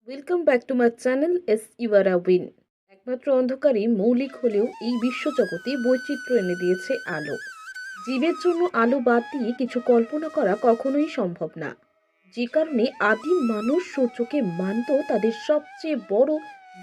Welcome back to my channel S U R win. একমাত্র অন্ধকারই মৌলিক হলেও এই বিশ্বজগতে বৈচিত্র্য এনে দিয়েছে আলো। জীবের জন্য আলো বাদ দিয়ে কিছু কল্পনা করা কখনোই সম্ভব না, যে কারণে আদিম মানুষ সূর্যকে মানত তাদের সবচেয়ে বড়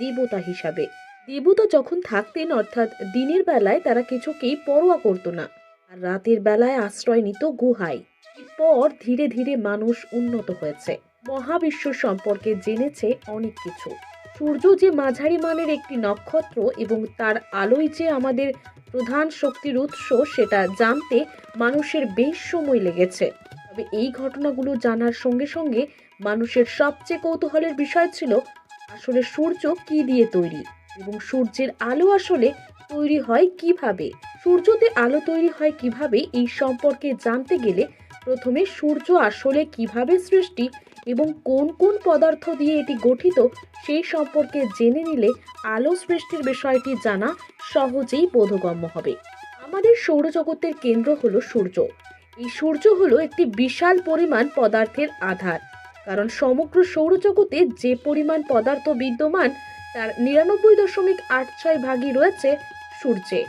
দেবতা হিসাবে। দেবতা যখন থাকতেন, অর্থাৎ দিনের বেলায় তারা কিছুকেই পরোয়া করতো না, আর রাতের বেলায় আশ্রয় নিত গুহায়। এরপর ধীরে ধীরে মানুষ উন্নত হয়েছে, মহাবিশ্ব সম্পর্কে জেনেছে অনেক কিছু। সূর্য যে মাঝারি মানের একটি নক্ষত্র এবং তার আলোয় যে আমাদের প্রধান শক্তির উৎস, সেটা জানতে মানুষের বেশ সময় লেগেছে। তবে এই ঘটনাগুলো জানার সঙ্গে সঙ্গে মানুষের সবচেয়ে কৌতূহলের বিষয় ছিল আসলে সূর্য কি দিয়ে তৈরি এবং সূর্যের আলো আসলে তৈরি হয় কিভাবে। সূর্যতে আলো তৈরি হয় কিভাবে, এই সম্পর্কে জানতে গেলে প্রথমে সূর্য আসলে কিভাবে সৃষ্টি এবং কোন কোন পদার্থ দিয়ে এটি গঠিত সেই সম্পর্কে জেনে নিলে আলো সৃষ্টির বিষয়টি জানা সহজেই বোধগম্য হবে। আমাদের সৌরজগতের কেন্দ্র হলো সূর্য। এই সূর্য হলো একটি বিশাল পরিমাণ পদার্থের আধার, কারণ সমগ্র সৌরজগতে যে পরিমাণ পদার্থ বিদ্যমান তার 99.86 ভাগই রয়েছে সূর্যে,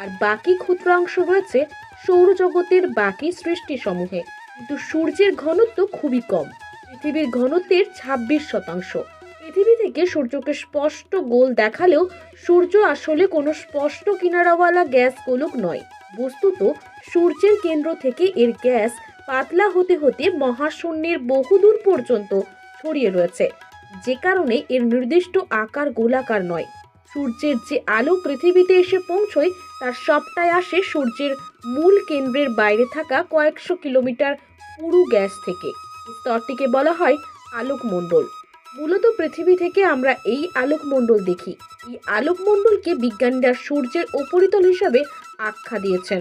আর বাকি ক্ষুদ্রাংশ রয়েছে সৌরজগতের বাকি সৃষ্টিসমূহে। কিন্তু সূর্যের ঘনত্ব খুবই কম, পৃথিবীর ঘনত্বের 26%। পৃথিবী থেকে সূর্যকে স্পষ্ট গোল দেখালেও সূর্য আসলে কোনো স্পষ্ট কিনারাওয়ালা গ্যাস গোলক নয়। বস্তুত সূর্যের কেন্দ্র থেকে এর গ্যাস পাতলা হতে হতে মহাশূন্যের বহুদূর পর্যন্ত ছড়িয়ে রয়েছে, যে কারণে এর নির্দিষ্ট আকার গোলাকার নয়। সূর্যের যে আলো পৃথিবীতে এসে পৌঁছয় তার সবটাই আসে সূর্যের মূল কেন্দ্রের বাইরে থাকা কয়েকশো কিলোমিটার পুরু গ্যাস থেকে। স্তরটিকে বলা হয় আলোকমণ্ডল। মূলত পৃথিবী থেকে আমরা এই আলোকমণ্ডল দেখি। এই আলোকমণ্ডলকে বিজ্ঞানীরা সূর্যের উপরিতল হিসাবে আখ্যা দিয়েছেন।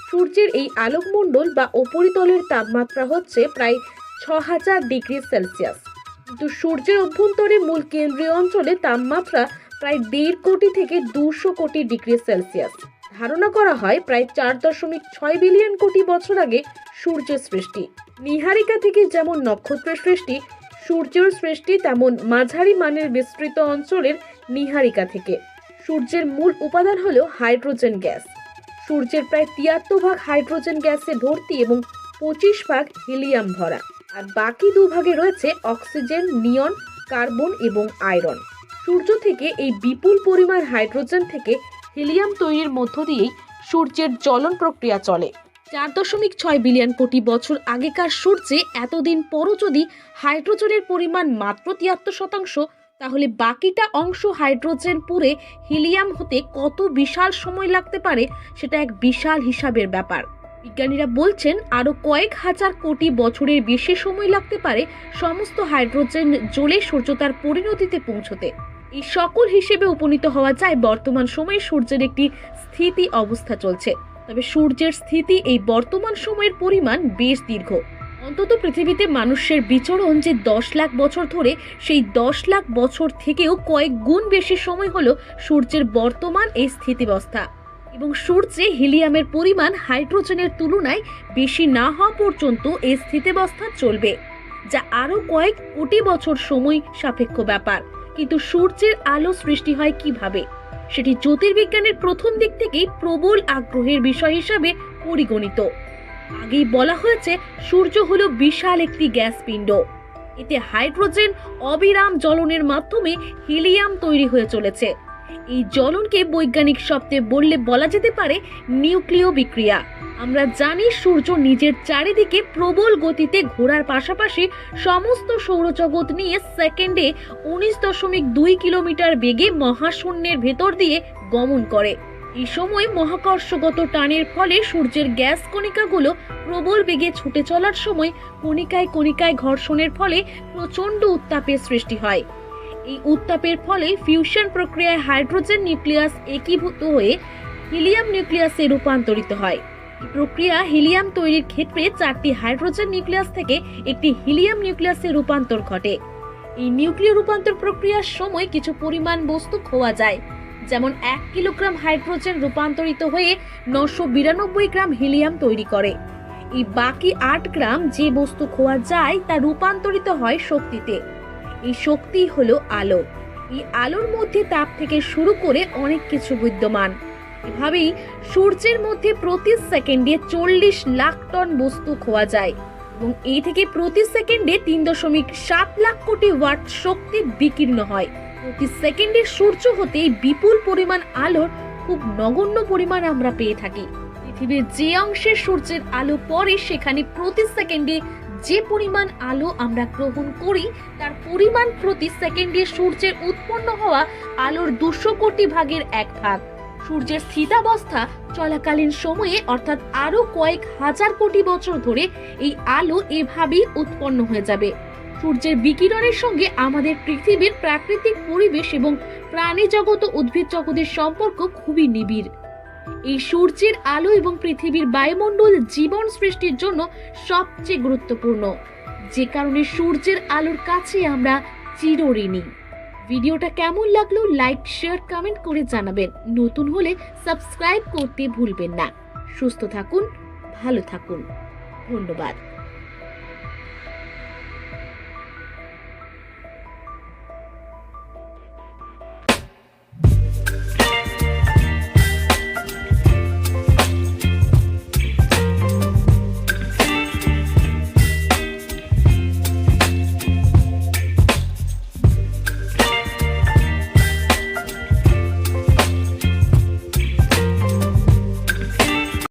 সূর্যের এই আলোকমণ্ডল বা উপরিতলের তাপমাত্রা হচ্ছে প্রায় 6000 ডিগ্রি সেলসিয়াস, কিন্তু সূর্যের অভ্যন্তরে মূল কেন্দ্রীয় অঞ্চলে তাপমাত্রা প্রায় 1.5 কোটি থেকে 200 কোটি ডিগ্রি সেলসিয়াস। ধারণা করা হয় প্রায় 4.6 বিলিয়ন কোটি বছর আগে সূর্যের সৃষ্টি। নীহারিকা থেকে যেমন নক্ষত্রের সৃষ্টি, সূর্যের সৃষ্টি তেমন মাঝারি মানের বিস্তৃত অঞ্চলের নীহারিকা থেকে। সূর্যের মূল উপাদান হলো হাইড্রোজেন গ্যাস। সূর্যের প্রায় 73 ভাগ হাইড্রোজেন গ্যাসে ভর্তি এবং 25 ভাগ হিলিয়াম ভরা, আর বাকি 2 ভাগে রয়েছে অক্সিজেন, নিয়ন, কার্বন এবং আয়রন। সূর্য থেকে এই বিপুল পরিমাণ হাইড্রোজেন থেকে হিলিয়াম তৈরির মধ্য দিয়েই সূর্যের জ্বলন প্রক্রিয়া চলে। 4.6 বিলিয়ন কোটি বছর আগেকার সূর্যে এতদিন পরও যদি হাইড্রোজেনের পরিমাণ মাত্র 73%, তাহলে বাকিটা অংশ হাইড্রোজেন পুড়ে হিলিয়াম হতে কত বিশাল সময় লাগতে পারে সেটা এক বিশাল হিসাবের ব্যাপার। বিজ্ঞানীরা বলছেন আরও কয়েক হাজার কোটি বছরের বেশি সময় লাগতে পারে সমস্ত হাইড্রোজেন জ্বলে সূর্য তার পরিণতিতে পৌঁছতে। এই সকল হিসেবে উপনীত হওয়া যায় বর্তমান সময়ে সূর্যের একটি স্থিতি অবস্থা চলছে। তবে সূর্যের স্থিতি এই বর্তমান সময়ের পরিমাণ বেশ দীর্ঘ। অন্তত পৃথিবীতে মানুষের বিচরণ যে 10 লাখ বছর ধরে, সেই 10 লাখ বছর থেকেও কয়েক গুণ বেশি সময় হলো সূর্যের বর্তমান এই স্থিতিবস্থা। এবং সূর্যে হিলিয়ামের পরিমাণ হাইড্রোজেনের তুলনায় বেশি না হওয়া পর্যন্ত এই স্থিতিবস্থা চলবে, যা আরও কয়েক কোটি বছর সময় সাপেক্ষ ব্যাপার। কিন্তু সূর্যের আলো সৃষ্টি হয় কিভাবে, সেটি জ্যোতির্বিজ্ঞানের প্রথম দিক থেকেই প্রবল আগ্রহের বিষয় হিসাবে পরিগণিত। আগেই বলা হয়েছে সূর্য হলো বিশাল একটি গ্যাস পিণ্ড। এতে হাইড্রোজেন অবিরাম জ্বলনের মাধ্যমে হিলিয়াম তৈরি হয়ে চলেছে। এই জ্বলনকে বৈজ্ঞানিক শব্দে বললে বলা যেতে পারে নিউক্লিয় বিক্রিয়া। আমরা জানি সূর্য নিজের চারিদিকে প্রবল গতিতে ঘোরার পাশাপাশি সমস্ত সৌরজগৎ নিয়ে সেকেন্ডে 19.2 কিলোমিটার বেগে মহাশূন্যের ভেতর দিয়ে গমন করে। এই সময় মহাকর্ষগত টানের ফলে সূর্যের গ্যাস কণিকাগুলো প্রবল বেগে ছুটে চলার সময় কণিকায় কণিকায় ঘর্ষণের ফলে প্রচণ্ড উত্তাপের সৃষ্টি হয়। এই উত্তাপের ফলে ফিউশন প্রক্রিয়ায় হাইড্রোজেন নিউক্লিয়াস একীভূত হয়ে হিলিয়াম নিউক্লিয়াসে রূপান্তরিত হয়। এই প্রক্রিয়া হিলিয়াম তৈরির ক্ষেত্রে 4টি হাইড্রোজেন নিউক্লিয়াস থেকে একটি হিলিয়াম নিউক্লিয়াসে রূপান্তর ঘটে। এই নিউক্লিয় রূপান্তর প্রক্রিয়ার সময় কিছু পরিমাণ বস্তু খোয়া যায়, যেমন 1 কিলোগ্রাম হাইড্রোজেন রূপান্তরিত হয়ে 992 গ্রাম হিলিয়াম তৈরি করে। এই বাকি 8 গ্রাম যে বস্তু খোয়া যায় তা রূপান্তরিত হয় শক্তিতে। এই শক্তি হলো আলো। এই আলোর মধ্যে তাপ থেকে শুরু করে অনেক কিছু বিদ্যমান। এভাবেই সূর্যের মধ্যে প্রতি সেকেন্ডে 40 লাখ টন বস্তু খোয়া যায় এবং এই থেকে প্রতি সেকেন্ডে 3.7 লাখ কোটি ওয়াট শক্তি বিকীর্ণ হয়। প্রতি সেকেন্ডে সূর্য হতে বিপুল পরিমাণ আলোর খুব নগণ্য পরিমাণ আমরা পেয়ে থাকি। পৃথিবীর যে অংশে সূর্যের আলো পড়ে সেখানে প্রতি সেকেন্ডে যে পরিমাণ আলো আমরা গ্রহণ করি তার পরিমাণ প্রতি সেকেন্ডে সূর্যের উৎপন্ন হওয়া আলোর 200 কোটি ভাগের 1 ভাগ। সূর্যের স্থিতাবস্থা চলাকালীন সময়ে অর্থাৎ আরো কয়েক হাজার কোটি বছর ধরে এই আলো এভাবেই উৎপন্ন হয়ে যাবে। সূর্যের বিকিরণের সঙ্গে আমাদের পৃথিবীর প্রাকৃতিক পরিবেশ এবং প্রাণী জগৎ ও উদ্ভিদ জগতের সম্পর্ক খুবই নিবিড়। এই সূর্যের আলো এবং পৃথিবীর বায়ুমণ্ডল জীবন সৃষ্টির জন্য সবচেয়ে গুরুত্বপূর্ণ, যে কারণে সূর্যের আলোর কাছে আমরা চিরঋণী। ভিডিওটা কেমন লাগলো লাইক শেয়ার কমেন্ট করে জানাবেন। নতুন হলে সাবস্ক্রাইব করতে ভুলবেন না। সুস্থ থাকুন, ভালো থাকুন, ধন্যবাদ।